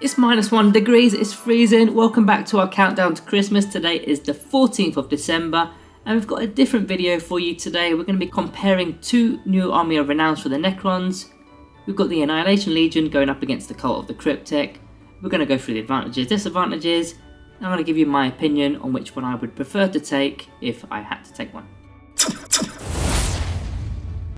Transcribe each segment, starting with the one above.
It's -1 degrees, it's freezing. Welcome back to our countdown to Christmas. Today is the 14th of December and we've got a different video for you today. We're going to be comparing two new Army of Renown for the Necrons. We've got the Annihilation Legion going up against the cult of the Cryptek. We're going to go through the advantages, disadvantages, and I'm going to give you my opinion on which one I would prefer to take if I had to take one.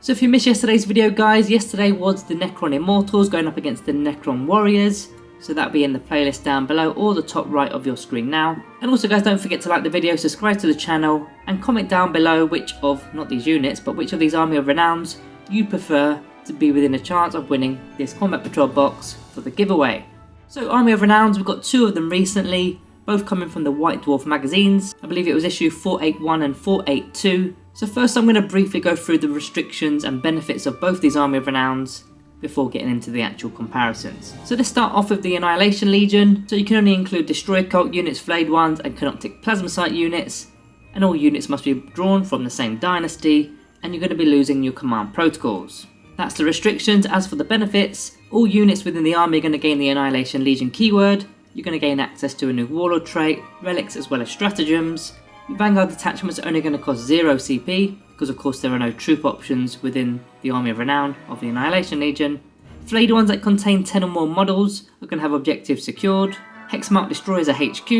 So if you missed yesterday's video, guys, yesterday was the Necron Immortals going up against the Necron Warriors. So that'll be in the playlist down below or the top right of your screen now. And also, guys, don't forget to like the video, subscribe to the channel, and comment down below which of, not these units, but which of these Army of Renowns you prefer to be within a chance of winning this Combat Patrol box for the giveaway. So Army of Renowns, we've got two of them recently, both coming from the White Dwarf magazines. I believe it was issue 481 and 482. So first I'm going to briefly go through the restrictions and benefits of both these Army of Renowns before getting into the actual comparisons. So let's start off with the Annihilation Legion. So you can only include Destroyer Cult units, Flayed ones, and Cryptek Plasmacite units, and all units must be drawn from the same dynasty, and you're going to be losing your command protocols. That's the restrictions. As for the benefits, all units within the army are going to gain the Annihilation Legion keyword. You're going to gain access to a new Warlord trait, relics, as well as stratagems. Your Vanguard detachments are only going to cost 0 CP, because of course there are no troop options within the Army of Renown of the Annihilation Legion. Flayed ones that contain 10 or more models are going to have objectives secured. Hexmark destroyers are HQ,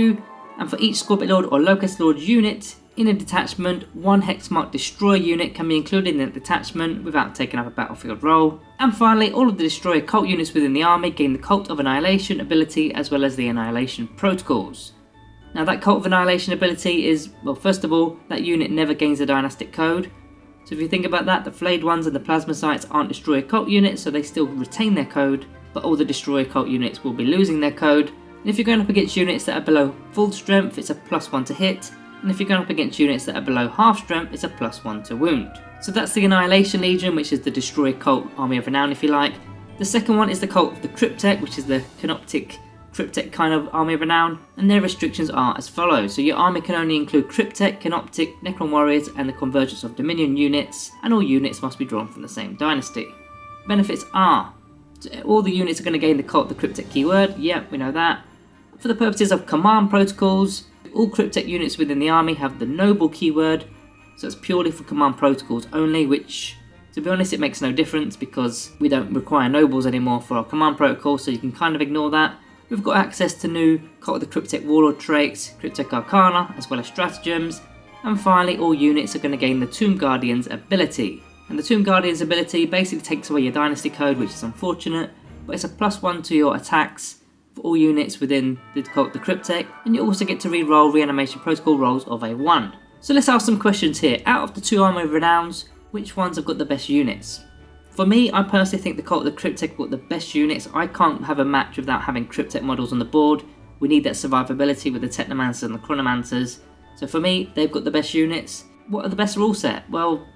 and for each Scorpion Lord or Locust Lord unit in a detachment, one Hexmark destroyer unit can be included in the detachment without taking up a battlefield role. And finally, all of the destroyer cult units within the army gain the Cult of Annihilation ability as well as the Annihilation protocols. Now that Cult of Annihilation ability is, well, first of all, that unit never gains a dynastic code. So if you think about that, the Flayed ones and the Plasmacites aren't Destroyer Cult units, so they still retain their code, but all the Destroyer Cult units will be losing their code. And if you're going up against units that are below full strength, it's a +1 to hit, and if you're going up against units that are below half strength, it's a +1 to wound. So that's the Annihilation Legion, which is the Destroyer Cult Army of Renown if you like. The second one is the Cult of the Cryptek, which is the Cryptek kind of Army of Renown, and their restrictions are as follows. So your army can only include Cryptek, Canoptic, Necron Warriors, and the Convergence of Dominion units, and all units must be drawn from the same dynasty. Benefits are, all the units are going to gain the Cult of the Cryptek keyword, yep, we know that. For the purposes of command protocols, all Cryptek units within the army have the Noble keyword, so it's purely for command protocols only, which, to be honest, it makes no difference because we don't require nobles anymore for our command protocol, so you can kind of ignore that. We've got access to new Cult of the Cryptek Warlord traits, Relics Arkana, as well as stratagems. And finally, all units are going to gain the Tomb Guardian's ability. And the Tomb Guardian's ability basically takes away your dynasty code, which is unfortunate, but it's a +1 to your attacks for all units within the Cult of the Cryptek, and you also get to re-roll reanimation protocol rolls of a 1. So let's ask some questions here. Out of the two Army of Renowns, which ones have got the best units? For me, I personally think the Cult of the Cryptek got the best units. I can't have a match without having Cryptek models on the board. We need that survivability with the Technomancers and the Chronomancers. So for me, they've got the best units. What are the best rule set? Well,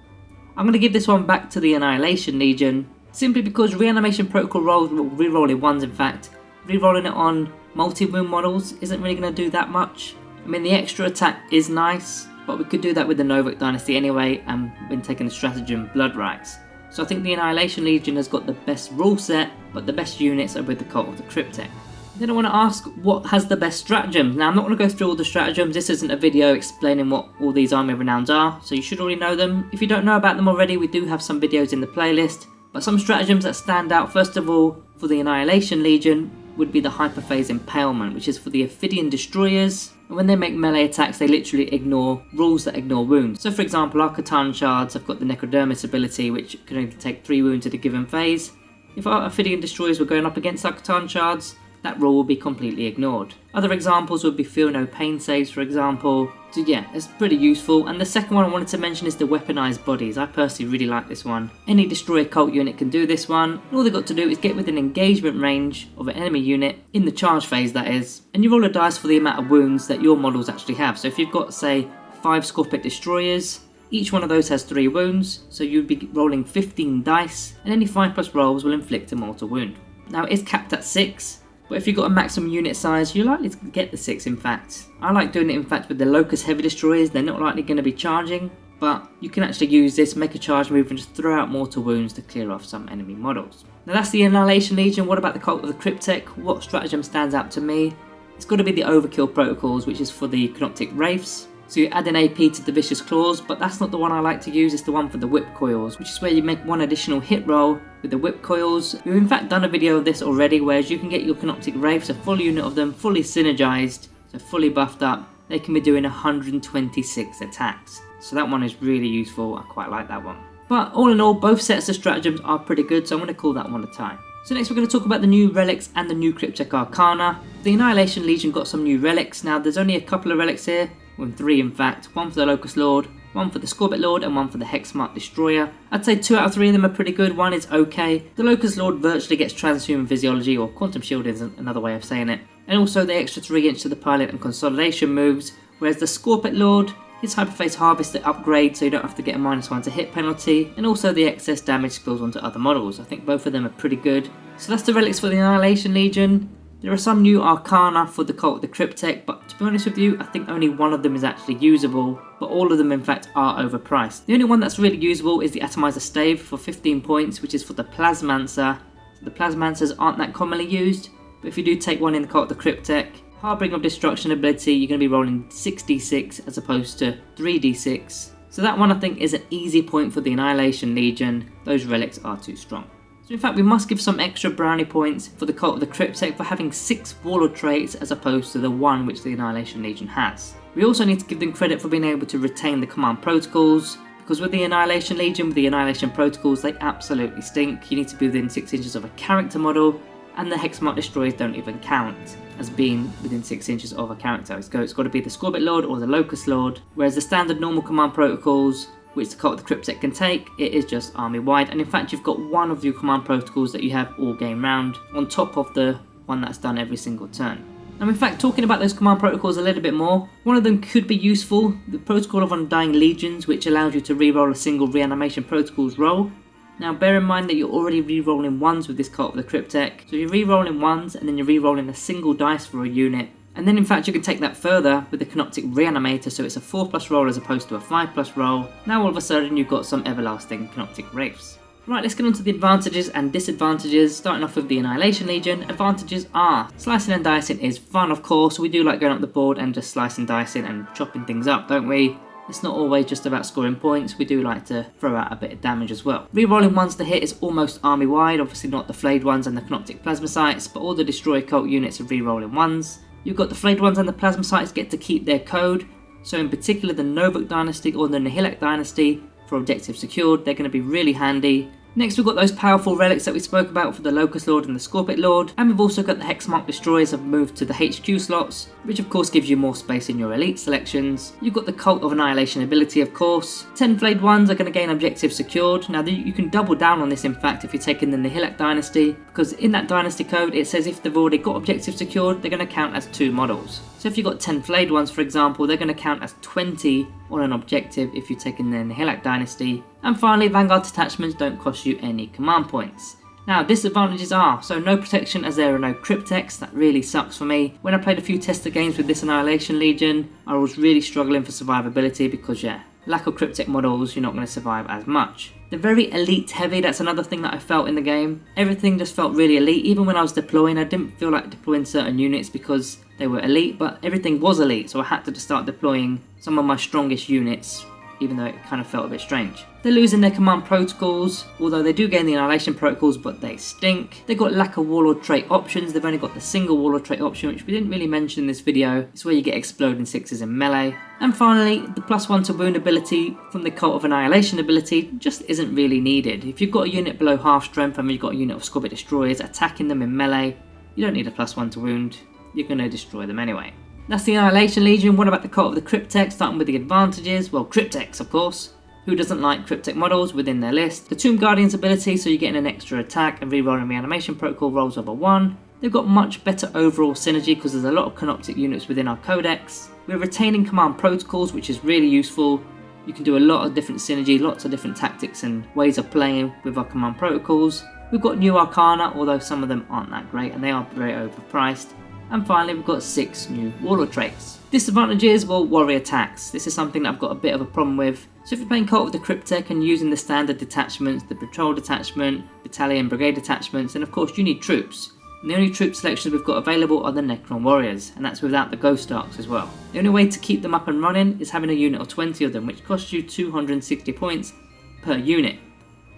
I'm going to give this one back to the Annihilation Legion, simply because reanimation protocol rolls, re-rolling ones in fact, re-rolling it on multi-wound models isn't really going to do that much. I mean, the extra attack is nice, but we could do that with the Novik Dynasty anyway, and when taking the stratagem Blood Rags. So I think the Annihilation Legion has got the best rule set, but the best units are with the Cult of the Cryptek. Then I want to ask, what has the best stratagems? Now I'm not going to go through all the stratagems, this isn't a video explaining what all these Army of Renowns are, so you should already know them. If you don't know about them already, we do have some videos in the playlist, but some stratagems that stand out, first of all, for the Annihilation Legion, would be the Hyperphase Impalement, which is for the Ophidian Destroyers. And when they make melee attacks, they literally ignore rules that ignore wounds. So for example, our Khatan Shards have got the Necrodermis ability, which can only take 3 wounds at a given phase. If our Ophidian Destroyers were going up against our Khatan Shards, that rule will be completely ignored. Other examples would be Feel No Pain saves, for example. So yeah, it's pretty useful. And the second one I wanted to mention is the Weaponized Bodies. I personally really like this one. Any Destroyer Cult unit can do this one. And all they've got to do is get within engagement range of an enemy unit, in the charge phase that is, and you roll a dice for the amount of wounds that your models actually have. So if you've got, say, 5 Scorpion Destroyers, each one of those has 3 wounds, so you'd be rolling 15 dice, and any 5+ rolls will inflict a mortal wound. Now it is capped at 6, but if you've got a maximum unit size, you're likely to get the 6 in fact. I like doing it in fact with the Locust Heavy Destroyers, they're not likely going to be charging. but you can actually use this, make a charge move and just throw out mortal wounds to clear off some enemy models. Now that's the Annihilation Legion. What about the Cult of the Cryptek? What stratagem stands out to me? It's got to be the Overkill Protocols, which is for the Cryptek Wraiths. So you add an AP to the Vicious Claws, but that's not the one I like to use, it's the one for the Whip Coils, which is where you make one additional hit roll with the Whip Coils. We've in fact done a video of this already, where you can get your Cryptek Wraiths, a full unit of them, fully synergized, so fully buffed up. They can be doing 126 attacks. So that one is really useful, I quite like that one. But all in all, both sets of stratagems are pretty good, so I'm going to call that one a tie. So next we're going to talk about the new relics and the new Cryptek Arkana. The Annihilation Legion got some new relics. Now there's only a couple of relics here, well 3 in fact, one for the Locust Lord, one for the Scorbit Lord and one for the Hexmark Destroyer. I'd say 2 out of 3 of them are pretty good, one is okay. The Locust Lord virtually gets Transhuman Physiology, or Quantum Shield is another way of saying it, and also the extra 3 inch to the Pilot and Consolidation moves, whereas the Scorbit Lord, his Hyperphase Harvest to upgrade so you don't have to get a -1 to hit penalty, and also the excess damage spills onto other models. I think both of them are pretty good. So that's the relics for the Annihilation Legion. There are some new Arcana for the Cult of the Cryptek, but to be honest with you, I think only one of them is actually usable, but all of them in fact are overpriced. The only one that's really usable is the Atomizer Stave for 15 points, which is for the Plasmancer. So the Plasmancers aren't that commonly used, but if you do take one in the Cult of the Cryptek, Harbinger of Destruction ability, you're going to be rolling 6d6 as opposed to 3d6. So that one I think is an easy point for the Annihilation Legion. Those relics are too strong. So in fact we must give some extra brownie points for the Cult of the Cryptek for having 6 Warlord traits as opposed to the 1 which the Annihilation Legion has. We also need to give them credit for being able to retain the command protocols, because with the Annihilation Legion, with the Annihilation protocols, they absolutely stink. You need to be within 6 inches of a character model, and the Hexmark Destroyers don't even count as being within 6 inches of a character. It's got to be the Scorbit Lord or the Locust Lord, whereas the standard normal command protocols, which the Cult of the Cryptek can take, it is just army wide, and in fact you've got one of your command protocols that you have all game round, on top of the one that's done every single turn. Now in fact, talking about those command protocols a little bit more, one of them could be useful, the Protocol of Undying Legions, which allows you to reroll a single reanimation protocols roll. Now bear in mind that you're already rerolling 1s with this Cult of the Cryptek, so you're rerolling 1s and then you're rerolling a single dice for a unit. And then in fact you can take that further with the Cryptek Reanimator, so it's a 4+ roll as opposed to a 5+ roll. Now all of a sudden you've got some everlasting Cryptek Wraiths. Right, let's get on to the advantages and disadvantages, starting off with the Annihilation Legion. Advantages are, slicing and dicing is fun of course, we do like going up the board and just slicing, dicing and chopping things up, don't we? It's not always just about scoring points, we do like to throw out a bit of damage as well. Rerolling 1s to hit is almost army wide, obviously not the Flayed ones and the Cryptek Plasmacytes, but all the Destroy Cult units are rerolling 1s. You've got the Flayed ones and the Plasmacytes get to keep their code, so in particular the Novuk Dynasty or the Nihilak Dynasty, for objectives secured, they're going to be really handy. Next we've got those powerful relics that we spoke about for the Locust Lord and the Scorbit Lord, and we've also got the Hexmark Destroyers have moved to the HQ slots, which of course gives you more space in your elite selections. You've got the Cult of Annihilation ability of course. 10 Flayed ones are going to gain objectives secured. Now you can double down on this in fact if you're taking the Nihilak Dynasty, because in that Dynasty code it says if they've already got objectives secured, they're going to count as 2 models. So if you've got 10 Flayed ones for example, they're going to count as 20 on an objective if you're taking the Nihilak Dynasty. And finally, Vanguard detachments don't cost you any command points. Now disadvantages are, so no protection as there are no Crypteks, that really sucks for me. When I played a few tester games with this Annihilation Legion, I was really struggling for survivability because yeah, lack of Cryptek models, you're not going to survive as much. They're very elite heavy, that's another thing that I felt in the game. Everything just felt really elite, even when I was deploying I didn't feel like deploying certain units because they were elite, but everything was elite, so I had to just start deploying some of my strongest units, even though it kind of felt a bit strange. They're losing their command protocols, although they do gain the Annihilation protocols, but they stink. They've got lack of Warlord trait options, they've only got the single Warlord trait option, which we didn't really mention in this video. It's where you get Exploding 6s in melee. And finally, the +1 to wound ability from the Cult of Annihilation ability just isn't really needed. If you've got a unit below half strength and you've got a unit of Scorbit Destroyers attacking them in melee, you don't need a +1 to wound, you're going to destroy them anyway. That's the Annihilation Legion. What about the Cult of the Cryptek? Starting with the advantages, well, Crypteks of course. Who doesn't like Cryptek models within their list? The Tomb Guardian's ability, so you're getting an extra attack and rerolling reanimation protocol rolls over 1. They've got much better overall synergy because there's a lot of Cryptek units within our codex. We're retaining command protocols, which is really useful. You can do a lot of different synergy, lots of different tactics and ways of playing with our command protocols. We've got new Arcana, although some of them aren't that great and they are very overpriced. And finally we've got 6 new Warlord traits. Disadvantages, well, warrior attacks. This is something that I've got a bit of a problem with. So if you're playing cult with the Cryptek and using the standard detachments, the patrol detachment, battalion, brigade detachments, then of course you need troops. And the only troop selections we've got available are the Necron warriors, and that's without the ghost arcs as well. The only way to keep them up and running is having a unit of 20 of them, which costs you 260 points per unit.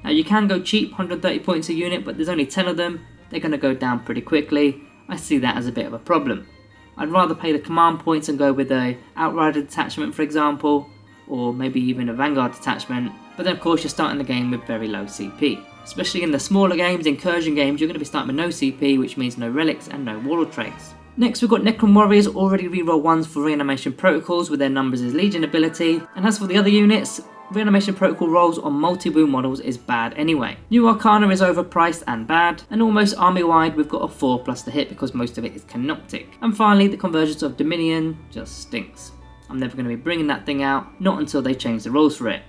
Now you can go cheap, 130 points a unit, but there's only 10 of them, they're going to go down pretty quickly. I see that as a bit of a problem. I'd rather pay the command points and go with a outrider detachment, for example, or maybe even a vanguard detachment, but then of course you're starting the game with very low CP. Especially in the smaller games, incursion games, you're going to be starting with no CP, which means no relics and no warlord traits. Next we've got Necron warriors already reroll 1s for reanimation protocols with their numbers as legion ability, and as for the other units, reanimation protocol rolls on multi-wound models is bad anyway. New Arcana is overpriced and bad, and almost army wide we've got a 4 plus the hit because most of it is canoptic. And finally the convergence of Dominion just stinks. I'm never going to be bringing that thing out, not until they change the rules for it.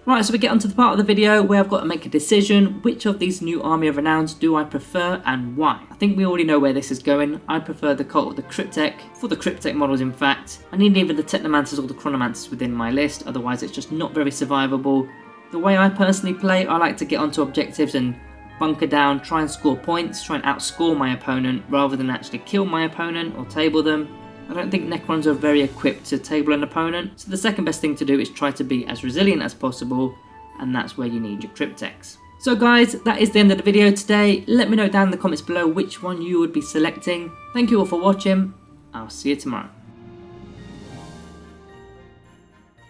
Right, so we get onto the part of the video where I've got to make a decision. Which of these new Army of Renowns do I prefer and why? I think we already know where this is going. I prefer the cult of the Cryptek, for the Cryptek models in fact. I need either the Technomancers or the Chronomancers within my list, otherwise it's just not very survivable. The way I personally play, I like to get onto objectives and bunker down, try and score points, try and outscore my opponent rather than actually kill my opponent or table them. I don't think Necrons are very equipped to table an opponent, so the second best thing to do is try to be as resilient as possible, and that's where you need your Crypteks. So guys, that is the end of the video today. Let me know down in the comments below which one you would be selecting. Thank you all for watching. I'll see you tomorrow.